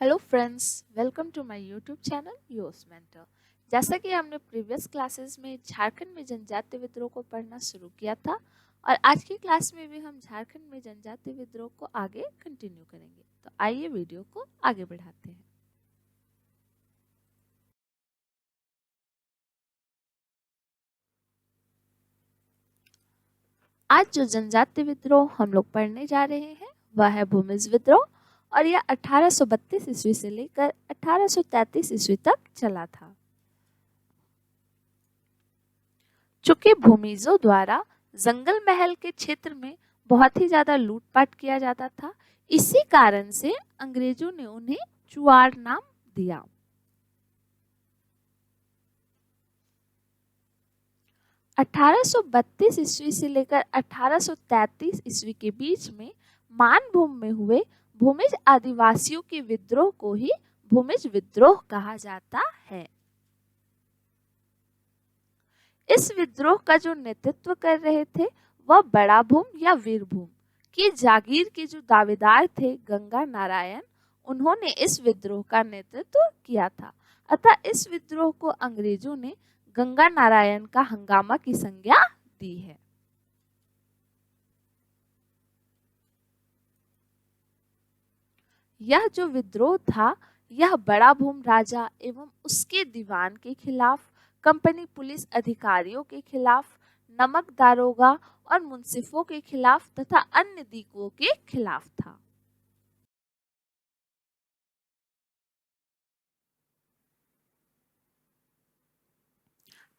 Hello friends, welcome to my YouTube channel US mentor. जैसा कि हमने प्रीवियस क्लासेस में झारखंड में जनजातीय विद्रोह को पढ़ना शुरू किया था और आज की क्लास में भी हम झारखंड में जनजातीय विद्रोह को आगे कंटिन्यू करेंगे। तो आइए वीडियो को आगे बढ़ाते हैं। आज जो जनजातीय विद्रोह हम लोग पढ़ने जा रहे हैं वह है भूमिज विद्रोह और यह 1832 ईस्वी से लेकर 1833 ईस्वी तक चला था। चूंकि भूमिजों द्वारा जंगल महल के क्षेत्र में बहुत ही ज्यादा लूटपाट किया जाता था, इसी कारण से अंग्रेजों ने उन्हें चुआड़ नाम दिया। अठारह ईस्वी से लेकर 1833 ईस्वी के बीच में मानभूम में हुए भूमिज आदिवासियों के विद्रोह को ही भूमिज विद्रोह कहा जाता है। इस विद्रोह का जो नेतृत्व कर रहे थे वह बड़ा भूम या वीरभूम की जागीर के जो दावेदार थे गंगा नारायण, उन्होंने इस विद्रोह का नेतृत्व किया था। अतः इस विद्रोह को अंग्रेजों ने गंगा नारायण का हंगामा की संज्ञा दी है। यह जो विद्रोह था यह बड़ा भूम राजा एवं उसके दीवान के खिलाफ, कंपनी पुलिस अधिकारियों के खिलाफ, नमक दारोगा और मुंसिफों के खिलाफ तथा अन्य दीकुओं के खिलाफ था।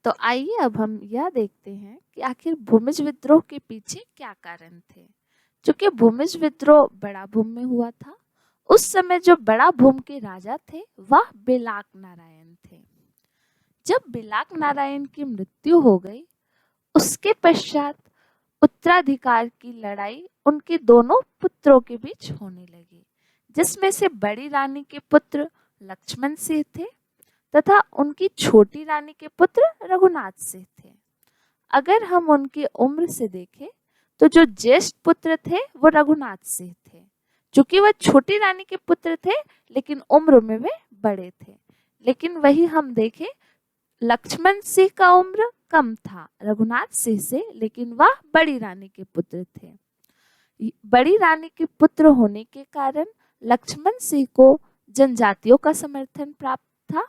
तो आइए अब हम यह देखते हैं कि आखिर भूमिज विद्रोह के पीछे क्या कारण थे। चूंकि भूमिज विद्रोह बड़ा भूम में हुआ था, उस समय जो बड़ा भूम के राजा थे वह बेलाक नारायण थे। जब बेलाक नारायण की मृत्यु हो गई, उसके पश्चात उत्तराधिकार की लड़ाई उनके दोनों पुत्रों के बीच होने लगी, जिसमें से बड़ी रानी के पुत्र लक्ष्मण सिंह थे तथा उनकी छोटी रानी के पुत्र रघुनाथ सिंह थे। अगर हम उनकी उम्र से देखें तो जो ज्येष्ठ पुत्र थे वो रघुनाथ सिंह थे। चूंकि वह छोटी रानी के पुत्र थे लेकिन उम्र में वे बड़े थे। लेकिन वही हम देखें, लक्ष्मण सिंह का उम्र कम था रघुनाथ सिंह से, लेकिन वह बड़ी रानी के पुत्र थे। बड़ी रानी के पुत्र होने के कारण लक्ष्मण सिंह को जनजातियों का समर्थन प्राप्त था,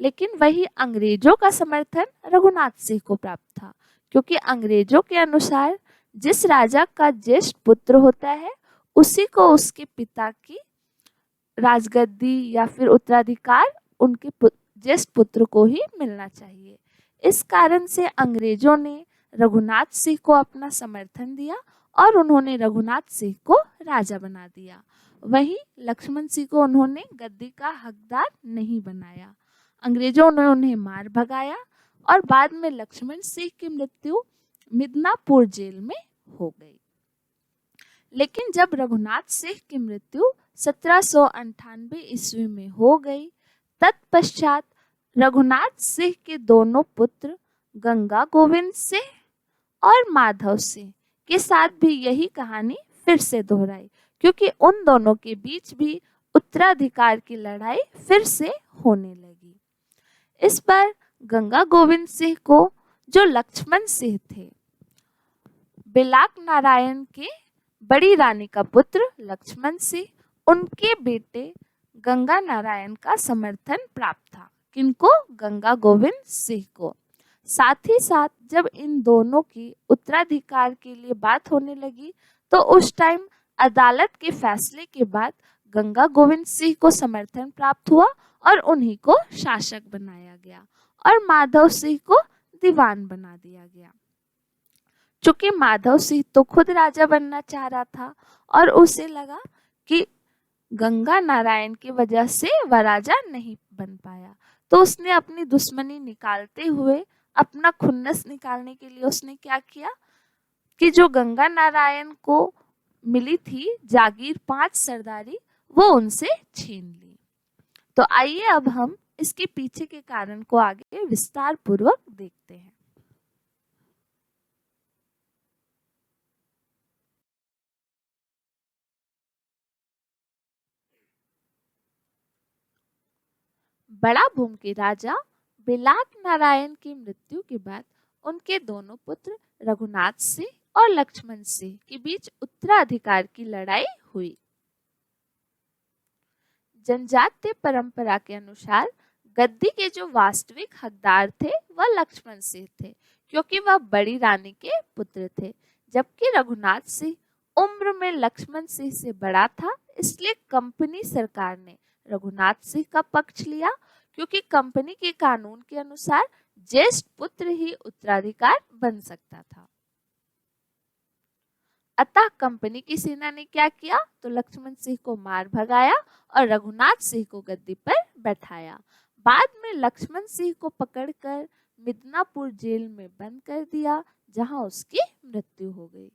लेकिन वही अंग्रेजों का समर्थन रघुनाथ सिंह को प्राप्त था, क्योंकि अंग्रेजों के अनुसार जिस राजा का ज्येष्ठ पुत्र होता है उसी को उसके पिता की राजगद्दी या फिर उत्तराधिकार उनके ज्येष्ठ पुत्र को ही मिलना चाहिए। इस कारण से अंग्रेजों ने रघुनाथ सिंह को अपना समर्थन दिया और उन्होंने रघुनाथ सिंह को राजा बना दिया। वहीं लक्ष्मण सिंह को उन्होंने गद्दी का हकदार नहीं बनाया। अंग्रेजों ने उन्हें मार भगाया और बाद में लक्ष्मण सिंह की मृत्यु मिदनापुर जेल में हो गई। लेकिन जब रघुनाथ सिंह की मृत्यु 1798 ईस्वी में हो गई, तत्पश्चात रघुनाथ सिंह के दोनों पुत्र गंगा गोविंद सिंह और माधव सिंह के साथ भी यही कहानी फिर से दोहराई, क्योंकि उन दोनों के बीच भी उत्तराधिकार की लड़ाई फिर से होने लगी। इस बार गंगा गोविंद सिंह को, जो लक्ष्मण सिंह थे, बेलाक नारायण के बड़ी रानी का पुत्र लक्ष्मण सिंह, उनके बेटे गंगा नारायण का समर्थन प्राप्त था। किनको? गंगा गोविंद सिंह को। साथ ही साथ जब इन दोनों की उत्तराधिकार के लिए बात होने लगी तो उस टाइम अदालत के फैसले के बाद गंगा गोविंद सिंह को समर्थन प्राप्त हुआ और उन्हीं को शासक बनाया गया और माधव सिंह को दीवान बना दिया गया। चूंकि माधव सिंह तो खुद राजा बनना चाह रहा था और उसे लगा कि गंगा नारायण की वजह से वह राजा नहीं बन पाया, तो उसने अपनी दुश्मनी निकालते हुए, अपना खुन्नस निकालने के लिए उसने क्या किया कि जो गंगा नारायण को मिली थी जागीर 5 सरदारी, वो उनसे छीन ली। तो आइए अब हम इसके पीछे के कारण को आगे विस्तार पूर्वक देखते हैं। बड़ा भूम के राजा बिलाट नारायण की मृत्यु के बाद उनके दोनों पुत्र रघुनाथ सिंह और लक्ष्मण सिंह के बीच उत्तराधिकार की लड़ाई हुई। जनजातीय परंपरा के अनुसार गद्दी के जो वास्तविक हकदार थे वह लक्ष्मण सिंह थे, क्योंकि वह बड़ी रानी के पुत्र थे, जबकि रघुनाथ सिंह उम्र में लक्ष्मण सिंह से बड़ा था। इसलिए कंपनी सरकार ने रघुनाथ सिंह का पक्ष लिया, क्योंकि कंपनी के कानून के अनुसार ज्येष्ठ पुत्र ही उत्तराधिकार बन सकता था। अतः कंपनी की सेना ने क्या किया, तो लक्ष्मण सिंह को मार भगाया और रघुनाथ सिंह को गद्दी पर बैठाया। बाद में लक्ष्मण सिंह को पकड़कर मिदनापुर जेल में बंद कर दिया, जहां उसकी मृत्यु हो गई।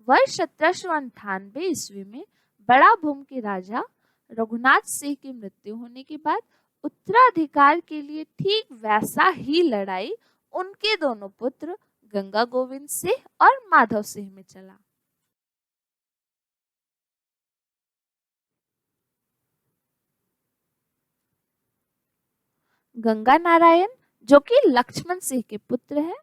वर्ष 1798 ईस्वी में बड़ा भूम के राजा रघुनाथ सिंह की मृत्यु होने के बाद उत्तराधिकार के लिए ठीक वैसा ही लड़ाई उनके दोनों पुत्र गंगा गोविंद सिंह और माधव सिंह में चला। गंगा नारायण, जो कि लक्ष्मण सिंह के पुत्र हैं,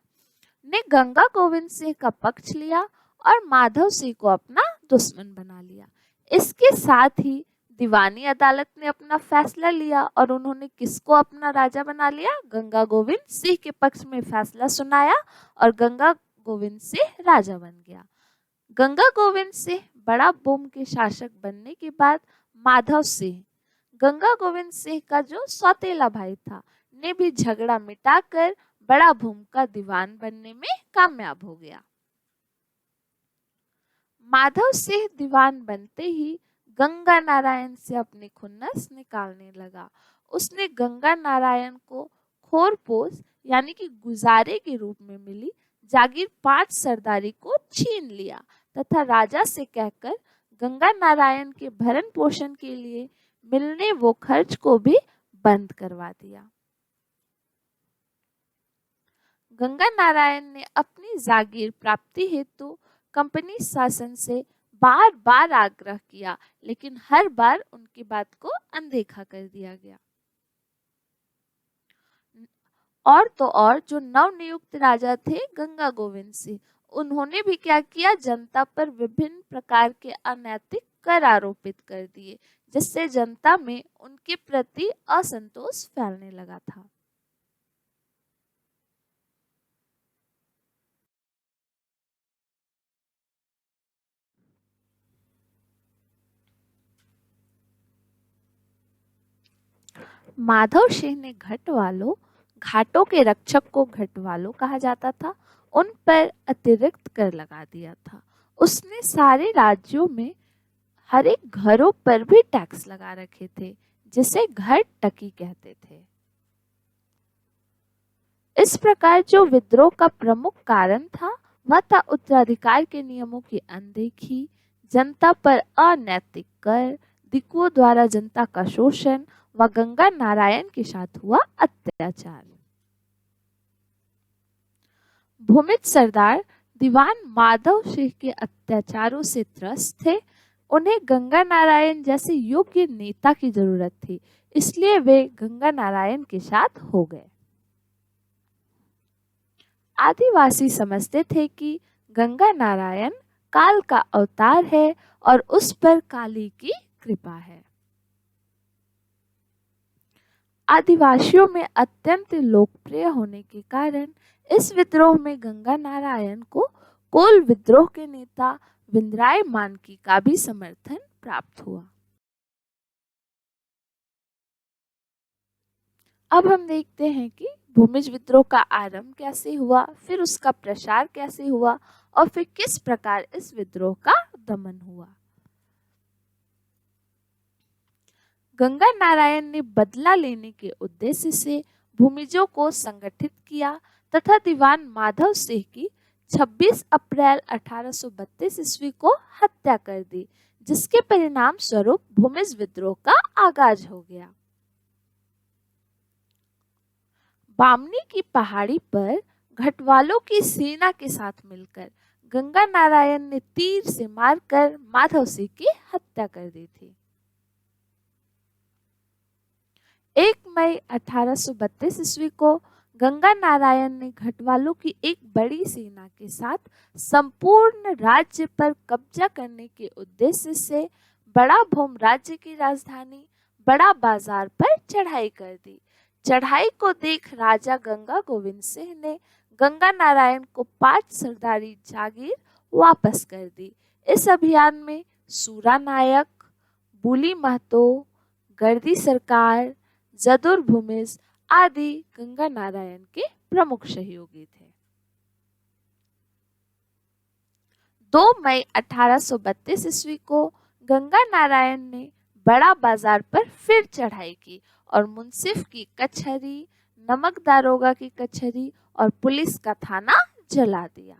ने गंगा गोविंद सिंह का पक्ष लिया और माधव सिंह को अपना दुश्मन बना लिया। इसके साथ ही दीवानी अदालत ने अपना फैसला लिया और उन्होंने किसको अपना राजा बना लिया, गंगा गोविंद सिंह के पक्ष में फैसला सुनाया और गंगा गोविंद सिंह राजा बन गया। गंगा गोविंद सिंह बड़ा भूम के शासक बनने के बाद माधव सिंह, गंगा गोविंद सिंह का जो सौतेला भाई था, ने भी झगड़ा मिटाकर बड़ा भूम का दीवान बनने में कामयाब हो गया। माधव सिंह दीवान बनते ही गंगा नारायण से अपनी खुन्नस निकालने लगा। उसने गंगा नारायण को खोरपोश यानी कि गुजारे के रूप में मिली जागीर 5 सरदारी को छीन लिया तथा राजा से कहकर गंगा नारायण के भरण पोषण के लिए मिलने वो खर्च को भी बंद करवा दिया। गंगा नारायण ने अपनी जागीर प्राप्ति हेतु कंपनी शासन से बार बार आग्रह किया, लेकिन हर बार उनकी बात को अनदेखा कर दिया गया। और तो और जो नवनियुक्त राजा थे गंगा गोविंद सिंह, उन्होंने भी क्या किया, जनता पर विभिन्न प्रकार के अनैतिक कर आरोपित कर दिए, जिससे जनता में उनके प्रति असंतोष फैलने लगा था। माधव सिंह ने घाटों के रक्षक को घटवालों कहा जाता था, उन पर अतिरिक्त कर लगा दिया था। उसने सारे राज्यों में हर एक घरों पर भी टैक्स लगा रखे थे, जिसे घर टकी कहते थे। इस प्रकार जो विद्रोह का प्रमुख कारण था वह था उत्तराधिकार के नियमों की अनदेखी, जनता पर अनैतिक कर, दिकुओं द्वारा जनता का शोषण व गंगा नारायण के साथ हुआ अत्याचार। भूमिज सरदार दीवान माधव सिंह के अत्याचारों से त्रस्त थे। उन्हें गंगा नारायण जैसे योग्य नेता की जरूरत थी, इसलिए वे गंगा नारायण के साथ हो गए। आदिवासी समझते थे कि गंगा नारायण काल का अवतार है और उस पर काली की कृपा है। आदिवासियों में अत्यंत लोकप्रिय होने के कारण इस विद्रोह में गंगा नारायण को कोल विद्रोह के नेता विंद्राय मानकी का भी समर्थन प्राप्त हुआ। अब हम देखते हैं कि भूमिज विद्रोह का आरंभ कैसे हुआ, फिर उसका प्रसार कैसे हुआ और फिर किस प्रकार इस विद्रोह का दमन हुआ। गंगा नारायण ने बदला लेने के उद्देश्य से भूमिजों को संगठित किया तथा दीवान माधव सिंह की 26 अप्रैल 1832 ईस्वी को हत्या कर दी, जिसके परिणाम स्वरूप भूमिज विद्रोह का आगाज हो गया। बामनी की पहाड़ी पर घटवालों की सेना के साथ मिलकर गंगा नारायण ने तीर से मारकर माधव सिंह की हत्या कर दी थी। 1 मई 1832 ईस्वी को गंगा नारायण ने घटवालों की एक बड़ी सेना के साथ संपूर्ण राज्य पर कब्जा करने के उद्देश्य से बड़ा भूम राज्य की राजधानी बड़ा बाजार पर चढ़ाई कर दी। चढ़ाई को देख राजा गंगा गोविंद सिंह ने गंगा नारायण को 5 सरदारी जागीर वापस कर दी। इस अभियान में सूरा नायक, बूली महतो, गर्दी सरकार, जदुर भूमिज आदि गंगा नारायण के प्रमुख सहयोगी थे। 2 मई 1832 ईस्वी को गंगा नारायण ने बड़ा बाजार पर फिर चढ़ाई की और मुंसिफ की कचहरी, नमक दारोगा की कचहरी और पुलिस का थाना जला दिया।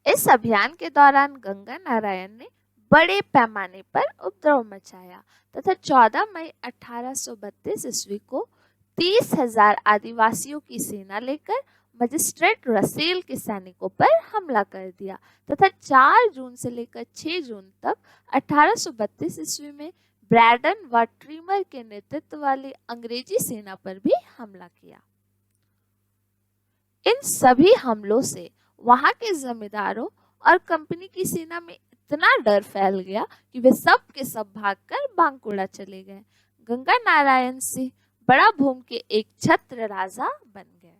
इस अभियान के दौरान गंगा नारायण ने बड़े पैमाने पर उपद्रव मचाया तथा 14 मई 1832 ईस्वी को 30,000 आदिवासियों की सेना लेकर मजिस्ट्रेट रसेल के सैनिकों पर हमला कर दिया तथा 4 जून से लेकर 6 जून तक 1832 ईस्वी में ब्रैडन व ट्रीमर के नेतृत्व वाली अंग्रेजी सेना पर भी हमला किया। इन सभी हमलों से वहां के जमींदारों और कंपनी की सेना में इतना डर फैल गया कि वे सब के सब भागकर बांकुड़ा चले गए। गंगा नारायण सिंह बड़ा भूम के एक छत्र राजा बन गए।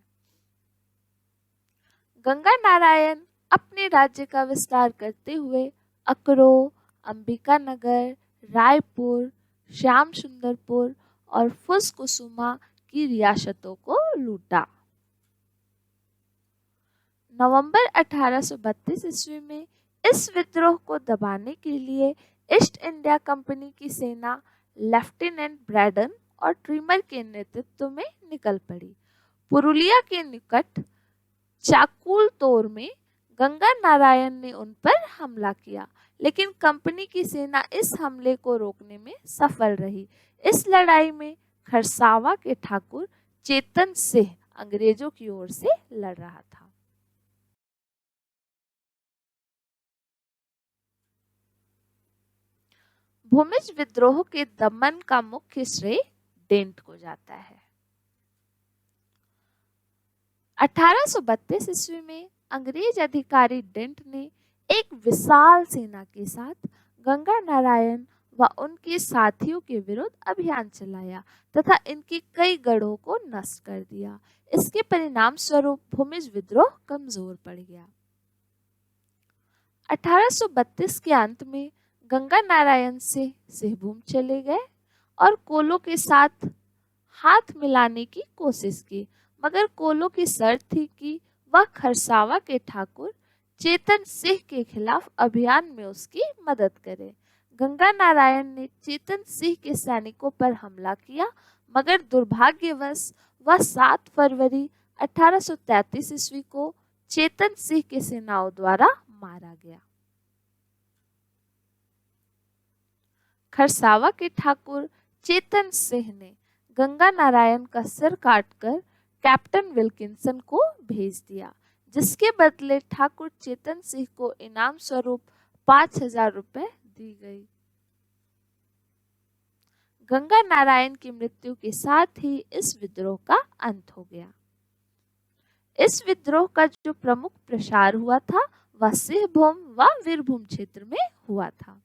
गंगा नारायण अपने राज्य का विस्तार करते हुए अकरो, अंबिकानगर, रायपुर, श्याम सुंदरपुर और फुसकुसुमा की रियासतों को लूटा। नवंबर 1832 ईस्वी में इस विद्रोह को दबाने के लिए ईस्ट इंडिया कंपनी की सेना लेफ्टिनेंट ब्रैडन और ट्रीमर के नेतृत्व में निकल पड़ी। पुरुलिया के निकट चाकुलतोर में गंगा नारायण ने उन पर हमला किया, लेकिन कंपनी की सेना इस हमले को रोकने में सफल रही। इस लड़ाई में खरसावा के ठाकुर चेतन सिंह अंग्रेजों की ओर से लड़ रहा था। भूमिज विद्रोह के दमन का मुख्य श्रेय डेंट को जाता है। 1832 ईस्वी में अंग्रेज अधिकारी डेंट ने एक विशाल सेना के साथ गंगा नारायण व उनके साथियों के विरुद्ध अभियान चलाया तथा इनके कई गढ़ों को नष्ट कर दिया। इसके परिणाम स्वरूप भूमिज विद्रोह कमजोर पड़ गया। 1832 के अंत में गंगा नारायण से सिंहभूम चले गए और कोलों के साथ हाथ मिलाने की कोशिश की, मगर कोलों की शर्त थी कि वह खरसावा के ठाकुर चेतन सिंह के खिलाफ अभियान में उसकी मदद करे। गंगा नारायण ने चेतन सिंह के सैनिकों पर हमला किया, मगर दुर्भाग्यवश वह 7 फरवरी 1833 ईस्वी को चेतन सिंह के सेनाओं द्वारा मारा गया। खरसावा के ठाकुर चेतन सिंह ने गंगा नारायण का सिर काटकर कैप्टन विल्किंसन को भेज दिया, जिसके बदले ठाकुर चेतन सिंह को इनाम स्वरूप 5,000 रुपए दी गई। गंगा नारायण की मृत्यु के साथ ही इस विद्रोह का अंत हो गया। इस विद्रोह का जो प्रमुख प्रसार हुआ था वह सिंहभूम व वीरभूम क्षेत्र में हुआ था।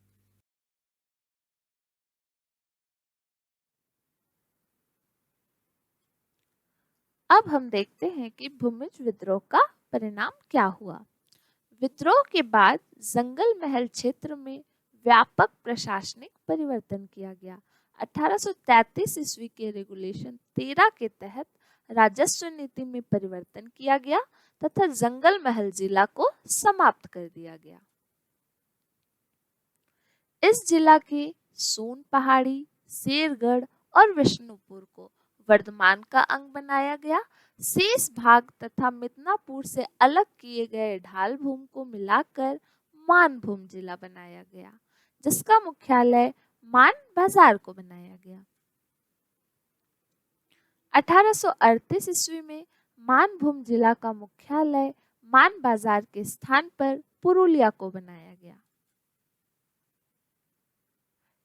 अब हम देखते हैं कि भूमिज विद्रोह का परिणाम क्या हुआ। विद्रोह के बाद जंगल महल क्षेत्र में व्यापक प्रशासनिक परिवर्तन किया गया। 1833 ईस्वी के रेगुलेशन 13 के तहत राजस्व नीति में परिवर्तन किया गया तथा जंगल महल जिला को समाप्त कर दिया गया। इस जिला के सोन पहाड़ी, शेरगढ़ और विष्णुपुर को वर्धमान का अंग बनाया गया। शेष भाग तथा मिदनापुर से अलग किए गए ढाल भूम को मिलाकर मानभूम जिला बनाया गया, जिसका मुख्यालय मान बाजार को बनाया गया। 1838 ईस्वी में मानभूम जिला का मुख्यालय मान बाजार के स्थान पर पुरुलिया को बनाया गया।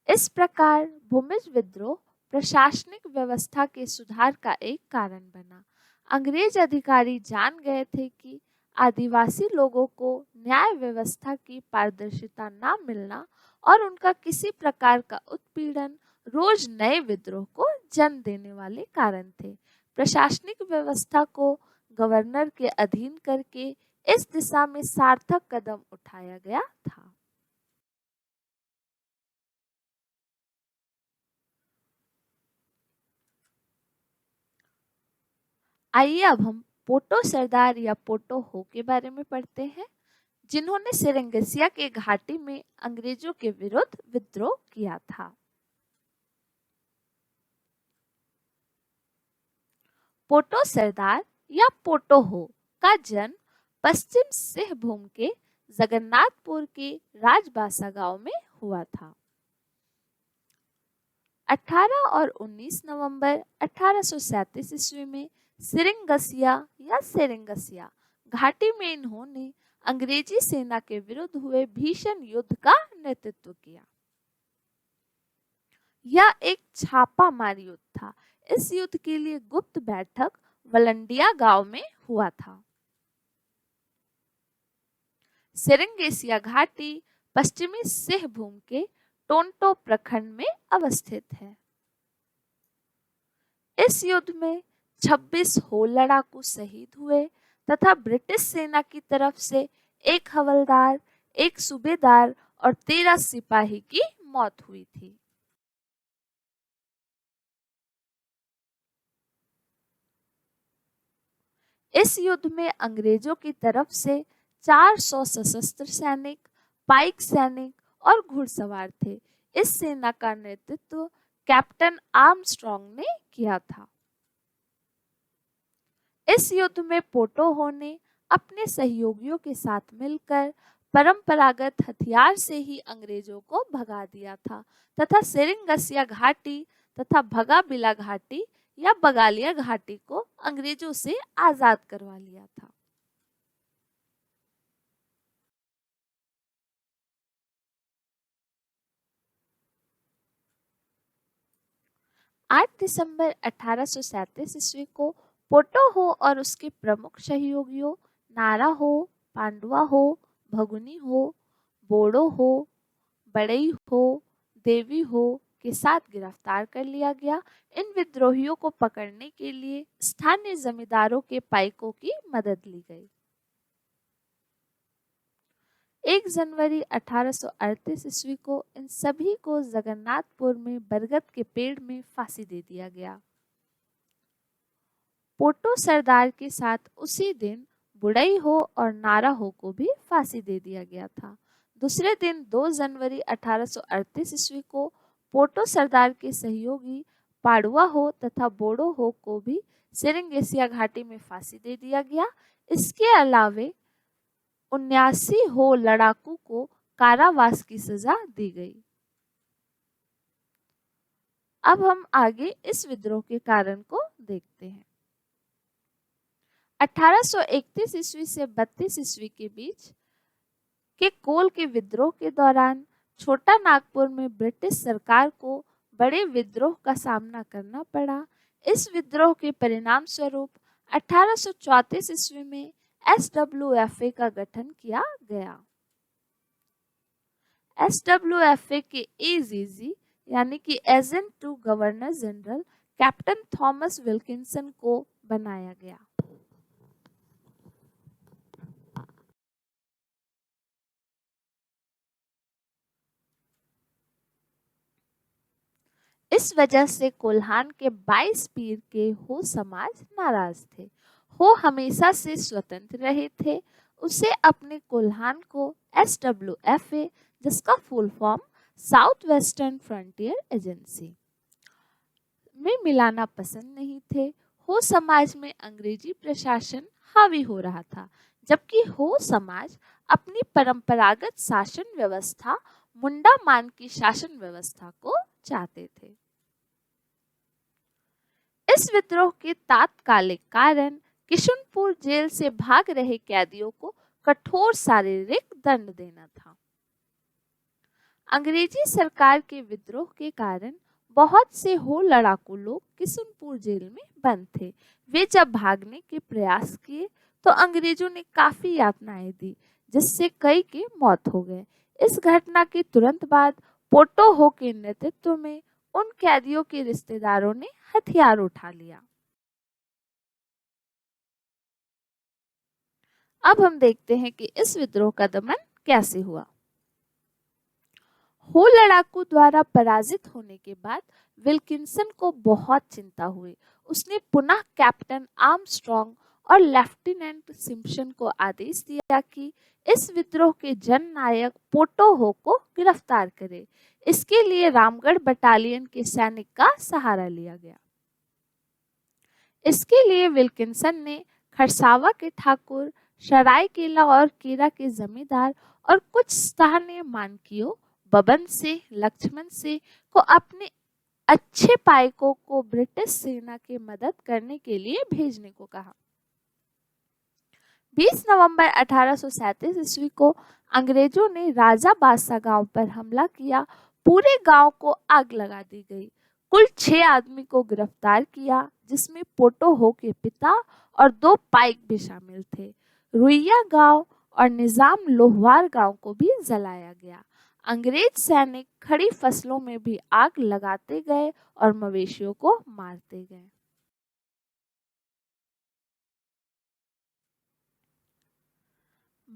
इस प्रकार भूमिज विद्रोह प्रशासनिक व्यवस्था के सुधार का एक कारण बना। अंग्रेज अधिकारी जान गए थे कि आदिवासी लोगों को न्याय व्यवस्था की पारदर्शिता न मिलना और उनका किसी प्रकार का उत्पीड़न रोज नए विद्रोह को जन्म देने वाले कारण थे। प्रशासनिक व्यवस्था को गवर्नर के अधीन करके इस दिशा में सार्थक कदम उठाया गया था। आइए अब हम पोटो सरदार या पोटो हो के बारे में पढ़ते हैं, जिन्होंने सेरेंगेसिया के घाटी में अंग्रेजों के विरुद्ध विद्रोह किया था। पोटो सरदार या पोटो हो का जन्म पश्चिम सिंहभूम के जगन्नाथपुर के राजबासा गांव में हुआ था। 18 और 19 नवंबर 1837 ईस्वी में सेरेंगसिया घाटी में इन्होंने अंग्रेजी सेना के विरुद्ध हुए भीषण युद्ध का नेतृत्व किया। यह एक छापामार युद्ध था। इस युद्ध के लिए गुप्त बैठक वलंडिया गांव में हुआ था। सेरेंगेसिया घाटी पश्चिमी सिंहभूम के टोंटो प्रखंड में अवस्थित है। इस युद्ध में 26 हो लड़ाकू शहीद हुए तथा ब्रिटिश सेना की तरफ से एक हवलदार, एक सूबेदार और 13 सिपाही की मौत हुई थी। इस युद्ध में अंग्रेजों की तरफ से 400 सशस्त्र सैनिक, पाइक सैनिक और घुड़सवार थे। इस सेना का नेतृत्व कैप्टन आर्मस्ट्रॉन्ग ने किया था। इस युद्ध में पोटो हो ने अपने सहयोगियों के साथ मिलकर परंपरागत हथियार से ही अंग्रेजों को भगा दिया था तथा सेरेंगसिया घाटी तथा भगाबिला घाटी या बगालिया घाटी को अंग्रेजों से आजाद करवा लिया था। 8 दिसंबर 1837 ईस्वी को पोटो हो और उसके प्रमुख सहयोगियों नारा हो, पांडुआ हो, भगुनी हो, बोड़ो हो, बड़ई हो, देवी हो के साथ गिरफ्तार कर लिया गया। इन विद्रोहियों को पकड़ने के लिए स्थानीय जमींदारों के पाइकों की मदद ली गई। 1 जनवरी 1838 ईस्वी को इन सभी को जगन्नाथपुर में बरगद के पेड़ में फांसी दे दिया गया। पोटो सरदार के साथ उसी दिन बुड़ई हो और नारा हो को भी फांसी दे दिया गया था। दूसरे दिन 2 जनवरी 1838 ईस्वी को पोटो सरदार के सहयोगी पाड़ुआ हो तथा बोड़ो हो को भी सेरेंगेसिया घाटी में फांसी दे दिया गया। इसके अलावे 79 हो लड़ाकू को कारावास की सजा दी गई। अब हम आगे इस विद्रोह के कारण को देखते हैं। 1831 ईस्वी से 32 ईस्वी के बीच के कोल के विद्रोह के दौरान छोटा नागपुर में ब्रिटिश सरकार को बड़े विद्रोह का सामना करना पड़ा। इस विद्रोह के परिणाम स्वरूप 1834 ईस्वी में SWFA का गठन किया गया। SWFA के AGG यानी कि agent to governor general captain Thomas Wilkinson को बनाया गया। इस वजह से कोल्हान के 22 पीर के हो समाज नाराज थे। हो हमेशा से स्वतंत्र रहे थे। उसे अपने कोल्हान को SWFA, जिसका full form south western frontier agency, में मिलाना पसंद नहीं थे। हो समाज में अंग्रेजी प्रशासन हावी हो रहा था, जबकि हो समाज अपनी परंपरागत शासन व्यवस्था मुंडा मान की शासन व्यवस्था को चाहते थे। इस विद्रोह के तात्कालिक कारण किशुनपुर जेल से भाग रहे कैदियों को कठोर शारीरिक दंड देना था। अंग्रेजी सरकार के विद्रोह के कारण बहुत से हो लड़ाकू लोग किशुनपुर जेल में बंद थे। वे जब भागने के प्रयास किए तो अंग्रेजों ने काफी यातनाएं दी, जिससे कई की मौत हो गए। इस घटना के तुरंत बाद पोटो हो के नेतृत्व में उन कैदियों के रिश्तेदारों ने हथियार उठा लिया। अब हम देखते हैं कि इस विद्रोह का दमन कैसे हुआ। हो लड़ाकू द्वारा पराजित होने के बाद विल्किंसन को बहुत चिंता हुई। उसने पुनः कैप्टन आर्मस्ट्रॉन्ग और लेफ्टिनेंट सिम्पसन को आदेश दिया कि इस विद्रोह के जननायक पोटो हो को गिरफ्तार करे। इसके लिए रामगढ़ बटालियन के सैनिक का सहारा लिया गया। इसके लिए विल्किंसन ने खरसावा के ठाकुर, सरायकेला और केरा के जमींदार और कुछ स्थानीय मानकियों बबन से, लक्ष्मण से को अपने अच्छे पाइकों को ब्रिटिश सेना की मदद करने के लिए भेजने को कहा। 20 नवंबर 1837 ईस्वी को अंग्रेजों ने राजा बादशाह गांव पर हमला किया। पूरे गांव को आग लगा दी गई। कुल 6 आदमी को गिरफ्तार किया, जिसमें पोटो हो के पिता और 2 पाइक भी शामिल थे। रुइया गांव और निजाम लोहवार गांव को भी जलाया गया। अंग्रेज सैनिक खड़ी फसलों में भी आग लगाते गए और मवेशियों को मारते गए।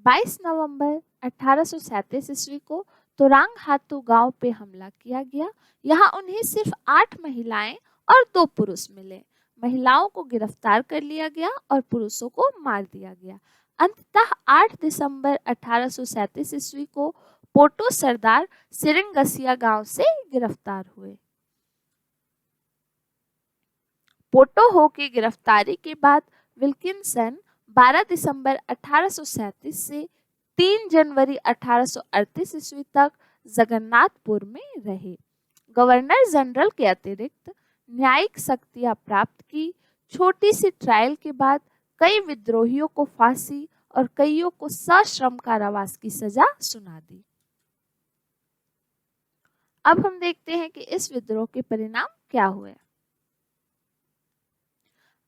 22 नवंबर 1837 ईस्वी को तोरांग हातू गांव पे हमला किया गया। यहाँ उन्हें सिर्फ 8 महिलाएं और 2 पुरुष मिले। महिलाओं को गिरफ्तार कर लिया गया और पुरुषों को मार दिया गया। अंततः 8 दिसंबर 1837 ईस्वी को पोटो सरदार सिरंगसिया गांव से गिरफ्तार हुए। पोटो हो की गिरफ्तारी के बाद विल्किंसन 12 दिसंबर 1837 से 3 जनवरी 1838 ईस्वी तक जगन्नाथपुर में रहे। गवर्नर जनरल के अतिरिक्त न्यायिक शक्तियां प्राप्त की। छोटी सी ट्रायल के बाद कई विद्रोहियों को फांसी और कईयों को सश्रम कारावास की सजा सुना दी। अब हम देखते हैं कि इस विद्रोह के परिणाम क्या हुए।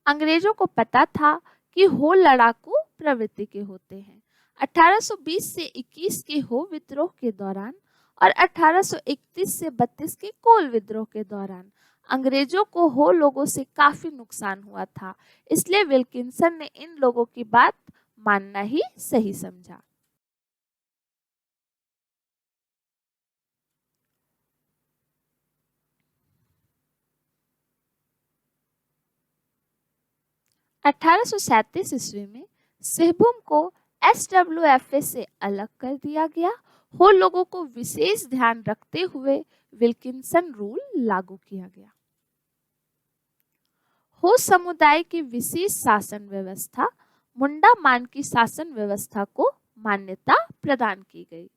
अंग्रेजों को पता था कि हो लड़ाकू प्रवृत्ति के होते हैं। 1820 से 21 के हो विद्रोह के दौरान और 1831 से 32 के कोल विद्रोह के दौरान अंग्रेजों को हो लोगों से काफी नुकसान हुआ था। इसलिए विल्किंसन ने इन लोगों की बात मानना ही सही समझा। अठारह ईस्वी में सिंहभूम को SWFA से अलग कर दिया गया। हो लोगों को विशेष ध्यान रखते हुए विल्किंसन रूल लागू किया गया। हो समुदाय की विशेष शासन व्यवस्था, मुंडा मान की शासन व्यवस्था को मान्यता प्रदान की गई।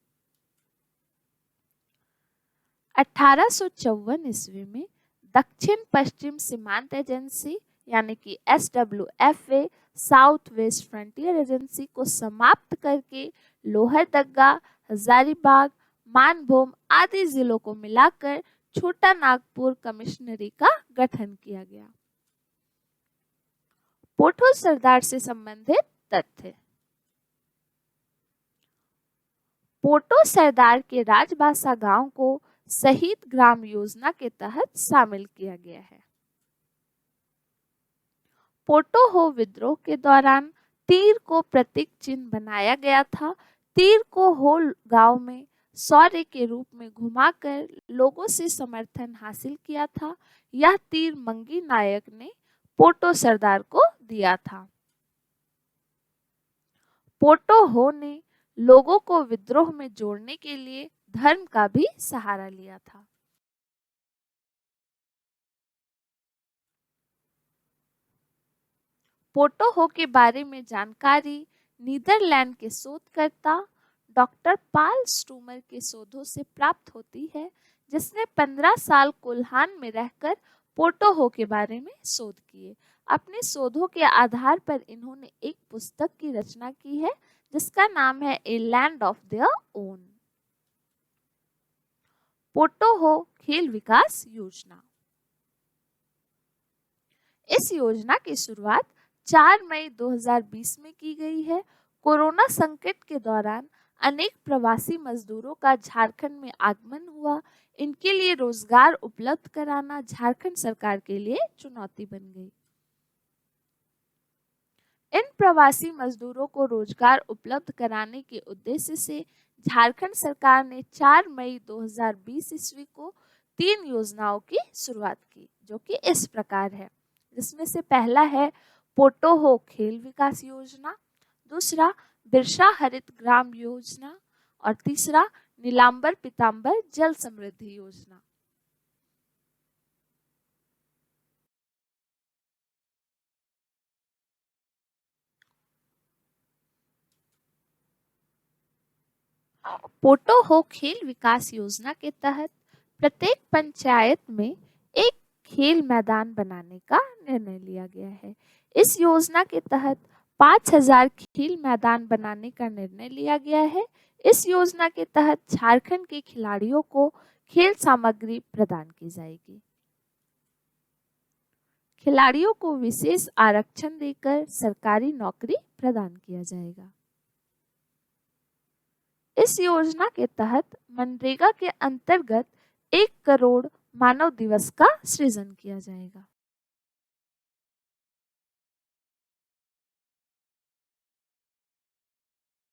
1854 ईस्वी में दक्षिण पश्चिम सीमांत एजेंसी यानी कि SWFA south west frontier agency को समाप्त करके लोहरदगा, हजारीबाग, मानभूम आदि जिलों को मिलाकर छोटा नागपुर कमिश्नरी का गठन किया गया। पोटो सरदार से संबंधित तथ्य। पोटो सरदार के राजबासा गांव को शहीद ग्राम योजना के तहत शामिल किया गया है। पोटो हो विद्रोह के दौरान तीर को प्रतीक चिन्ह बनाया गया था। तीर को हो गांव में शौर्य के रूप में घुमाकर लोगों से समर्थन हासिल किया था। यह तीर मंगी नायक ने पोटो सरदार को दिया था। पोटो हो ने लोगों को विद्रोह में जोड़ने के लिए धर्म का भी सहारा लिया था। पोटो हो के बारे में जानकारी नीदरलैंड के शोधकर्ता डॉक्टर पाल स्टूमर के शोधों से प्राप्त होती है, जिसने 15 साल कोल्हान में रहकर पोटो हो के बारे में शोध किए। अपने शोधों के आधार पर इन्होंने एक पुस्तक की रचना की है जिसका नाम है a land of their own. पोटोहो खेल विकास योजना। इस योजना की शुरुआत 4 मई 2020 में की गई है। कोरोना संकट के दौरान अनेक प्रवासी मजदूरों का झारखंड में आगमन हुआ। इनके लिए रोजगार उपलब्ध कराना झारखंड सरकार के लिए चुनौती बन गई। इन प्रवासी मजदूरों को रोजगार उपलब्ध कराने के उद्देश्य से झारखंड सरकार ने 4 मई 2020 ईस्वी को 3 योजनाओं की शुरुआत की, जो कि इस प्रकार है, जिसमें से पहला है पोटोहो खेल विकास योजना, दूसरा बिरसा हरित ग्राम योजना और तीसरा नीलांबर पीतांबर जल समृद्धि योजना। पोटोहो खेल विकास योजना के तहत प्रत्येक पंचायत में एक खेल मैदान बनाने का निर्णय लिया गया है। इस योजना के तहत 5,000 खेल मैदान बनाने का निर्णय लिया गया है। इस योजना के तहत झारखंड के खिलाड़ियों को खेल सामग्री प्रदान की जाएगी। खिलाड़ियों को विशेष आरक्षण देकर सरकारी नौकरी प्रदान किया जाएगा। इस योजना के तहत मनरेगा के अंतर्गत 1 करोड़ मानव दिवस का सृजन किया जाएगा।